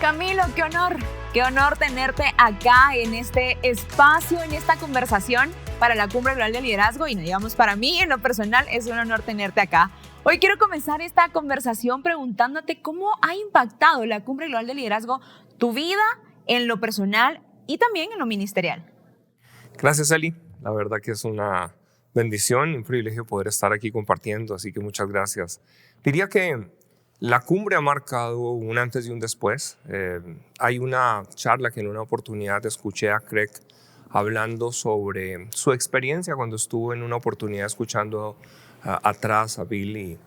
Camilo, qué honor tenerte acá en este espacio, en esta conversación para la Cumbre Global de Liderazgo y digamos, para mí en lo personal es un honor tenerte acá. Hoy quiero comenzar esta conversación preguntándote cómo ha impactado la Cumbre Global de Liderazgo tu vida en lo personal y también en lo ministerial. Gracias, Eli. La verdad que es una bendición y un privilegio poder estar aquí compartiendo, así que muchas gracias. Diría que la cumbre ha marcado un antes y un después. Hay una charla que en una oportunidad escuché a Craig hablando sobre su experiencia cuando estuvo en una oportunidad escuchando atrás a Bill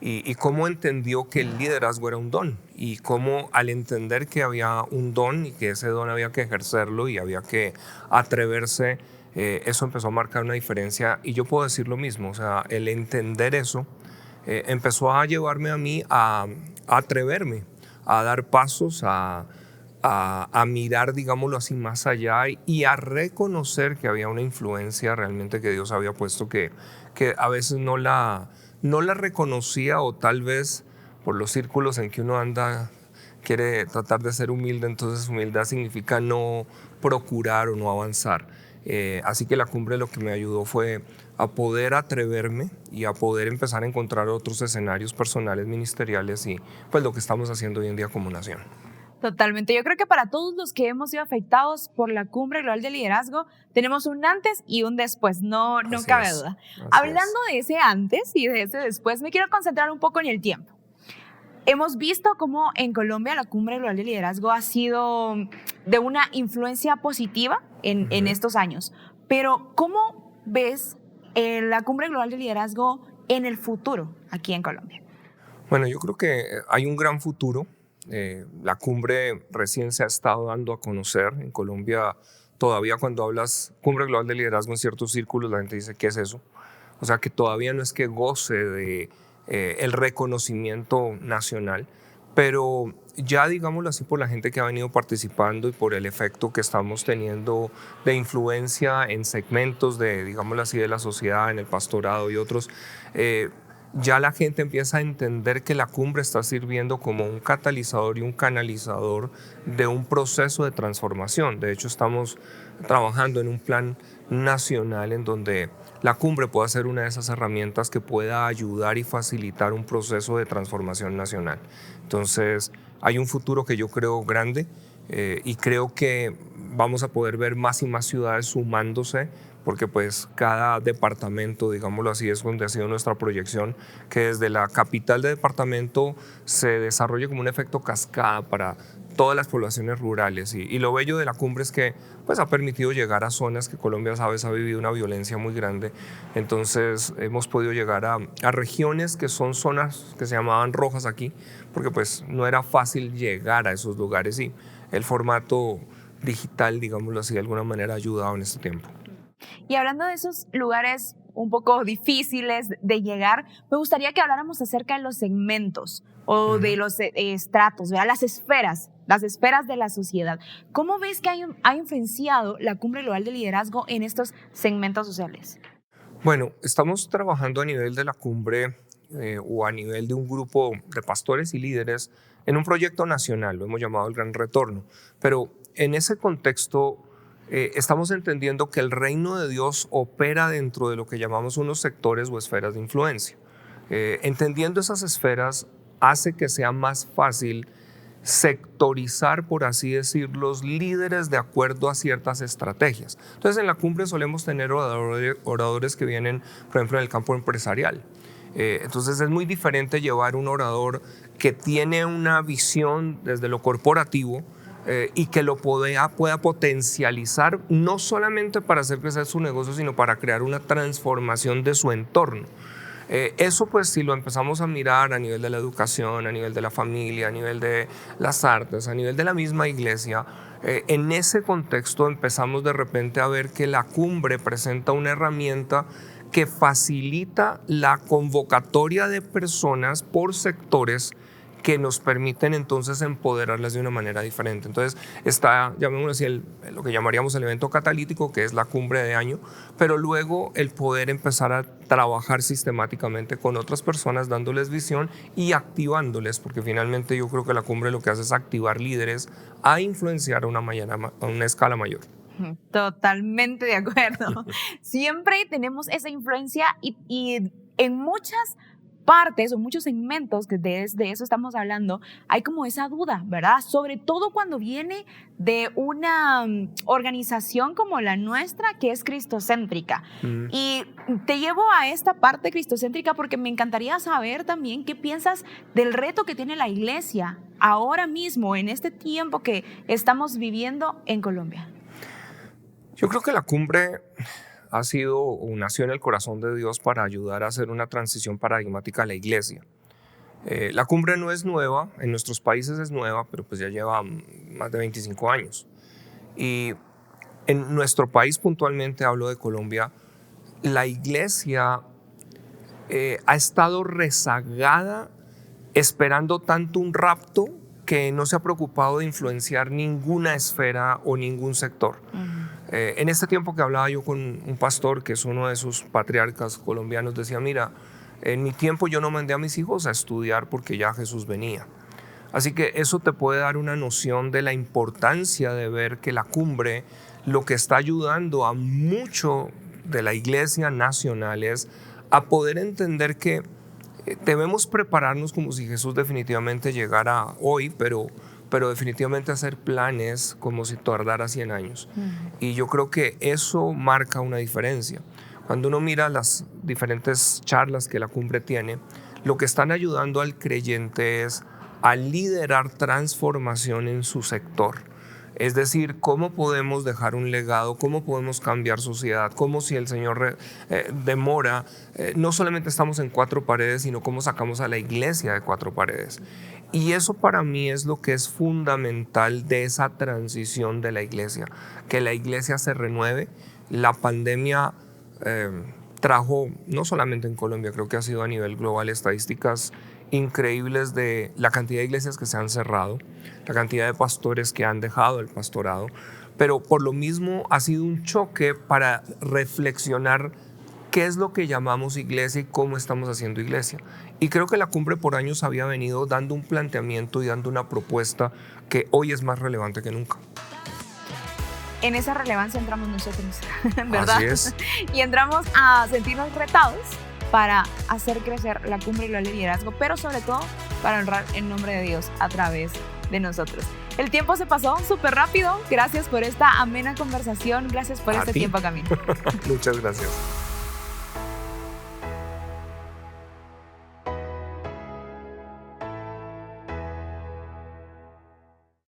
y cómo entendió que el liderazgo era un don y cómo al entender que había un don y que ese don había que ejercerlo y había que atreverse, eso empezó a marcar una diferencia. Y yo puedo decir lo mismo, o sea, el entender eso empezó a llevarme a mí a atreverme, a dar pasos, a mirar, digámoslo así, más allá y a reconocer que había una influencia realmente que Dios había puesto que a veces no la reconocía, o tal vez por los círculos en que uno anda quiere tratar de ser humilde, entonces humildad significa no procurar o no avanzar. Así que la cumbre lo que me ayudó fue a poder atreverme y a poder empezar a encontrar otros escenarios personales, ministeriales y pues lo que estamos haciendo hoy en día como nación. Totalmente. Yo creo que para todos los que hemos sido afectados por la Cumbre Global de Liderazgo, tenemos un antes y un después, no cabe duda. Hablando de ese antes y de ese después, me quiero concentrar un poco en el tiempo. Hemos visto cómo en Colombia la Cumbre Global de Liderazgo ha sido de una influencia positiva en estos años, pero ¿cómo ves la Cumbre Global de Liderazgo en el futuro aquí en Colombia? Bueno, yo creo que hay un gran futuro. La cumbre recién se ha estado dando a conocer en Colombia. Todavía cuando hablas Cumbre Global de Liderazgo en ciertos círculos, la gente dice, ¿qué es eso? O sea, que todavía no es que goce de el reconocimiento nacional, pero ya, digámoslo así, por la gente que ha venido participando y por el efecto que estamos teniendo de influencia en segmentos de, digámoslo así, de la sociedad, en el pastorado y otros, ya la gente empieza a entender que la cumbre está sirviendo como un catalizador y un canalizador de un proceso de transformación. De hecho, estamos trabajando en un plan nacional en donde la cumbre pueda ser una de esas herramientas que pueda ayudar y facilitar un proceso de transformación nacional. Entonces, hay un futuro que yo creo grande y creo que vamos a poder ver más y más ciudades sumándose, porque pues cada departamento, digámoslo así, es donde ha sido nuestra proyección, que desde la capital de departamento se desarrolle como un efecto cascada para todas las poblaciones rurales. Y lo bello de la cumbre es que pues, ha permitido llegar a zonas que Colombia, sabes, ha vivido una violencia muy grande. Entonces hemos podido llegar a regiones que son zonas que se llamaban rojas aquí, porque pues no era fácil llegar a esos lugares y el formato digital, digámoslo así, de alguna manera ha ayudado en este tiempo. Y hablando de esos lugares un poco difíciles de llegar, me gustaría que habláramos acerca de los segmentos o de los estratos, ¿verdad? Las esferas de la sociedad. ¿Cómo ves que ha influenciado la Cumbre Global de Liderazgo en estos segmentos sociales? Bueno, estamos trabajando a nivel de la cumbre o a nivel de un grupo de pastores y líderes en un proyecto nacional, lo hemos llamado el Gran Retorno, pero en ese contexto estamos entendiendo que el reino de Dios opera dentro de lo que llamamos unos sectores o esferas de influencia. Entendiendo esas esferas hace que sea más fácil sectorizar, por así decir, los líderes de acuerdo a ciertas estrategias. Entonces en la cumbre solemos tener oradores que vienen, por ejemplo, en el campo empresarial. Entonces es muy diferente llevar un orador que tiene una visión desde lo corporativo y que lo pueda potencializar no solamente para hacer crecer su negocio, sino para crear una transformación de su entorno. Eso pues si lo empezamos a mirar a nivel de la educación, a nivel de la familia, a nivel de las artes, a nivel de la misma iglesia, en ese contexto empezamos de repente a ver que la cumbre presenta una herramienta que facilita la convocatoria de personas por sectores que nos permiten entonces empoderarlas de una manera diferente. Entonces está, llamémoslo así, lo que llamaríamos el evento catalítico, que es la cumbre de año, pero luego el poder empezar a trabajar sistemáticamente con otras personas, dándoles visión y activándoles, porque finalmente yo creo que la cumbre lo que hace es activar líderes a influenciar a una escala mayor. Totalmente de acuerdo. Siempre tenemos esa influencia y en muchas partes o muchos segmentos que de eso estamos hablando, hay como esa duda, ¿verdad? Sobre todo cuando viene de una organización como la nuestra, que es cristocéntrica. Y te llevo a esta parte cristocéntrica porque me encantaría saber también qué piensas del reto que tiene la iglesia ahora mismo, en este tiempo que estamos viviendo en Colombia. Yo creo que la cumbre ha sido o nació en el corazón de Dios para ayudar a hacer una transición paradigmática a la iglesia. La cumbre no es nueva, en nuestros países es nueva, pero pues ya lleva más de 25 años. Y en nuestro país puntualmente, hablo de Colombia, la iglesia ha estado rezagada esperando tanto un rapto que no se ha preocupado de influenciar ninguna esfera o ningún sector. En este tiempo que hablaba yo con un pastor que es uno de sus patriarcas colombianos, decía, mira, en mi tiempo yo no mandé a mis hijos a estudiar porque ya Jesús venía. Así que eso te puede dar una noción de la importancia de ver que la cumbre lo que está ayudando a mucho de la iglesia nacional es a poder entender que debemos prepararnos como si Jesús definitivamente llegara hoy, pero definitivamente hacer planes como si tardara 100 años. Y yo creo que eso marca una diferencia. Cuando uno mira las diferentes charlas que la cumbre tiene, lo que están ayudando al creyente es a liderar transformación en su sector. Es decir, cómo podemos dejar un legado, cómo podemos cambiar sociedad, cómo si el Señor demora, no solamente estamos en 4 paredes, sino cómo sacamos a la iglesia de 4 paredes. Y eso para mí es lo que es fundamental de esa transición de la iglesia, que la iglesia se renueve. La pandemia trajo, no solamente en Colombia, creo que ha sido a nivel global, estadísticas increíbles de la cantidad de iglesias que se han cerrado, la cantidad de pastores que han dejado el pastorado, pero por lo mismo ha sido un choque para reflexionar qué es lo que llamamos iglesia y cómo estamos haciendo iglesia. Y creo que la cumbre por años había venido dando un planteamiento y dando una propuesta que hoy es más relevante que nunca. En esa relevancia entramos nosotros, ¿verdad? Así es. Y entramos a sentirnos retados para hacer crecer la cumbre global de liderazgo, pero sobre todo para honrar el nombre de Dios a través de nosotros. El tiempo se pasó súper rápido. Gracias por esta amena conversación. Gracias por este tiempo, Camilo. Muchas gracias.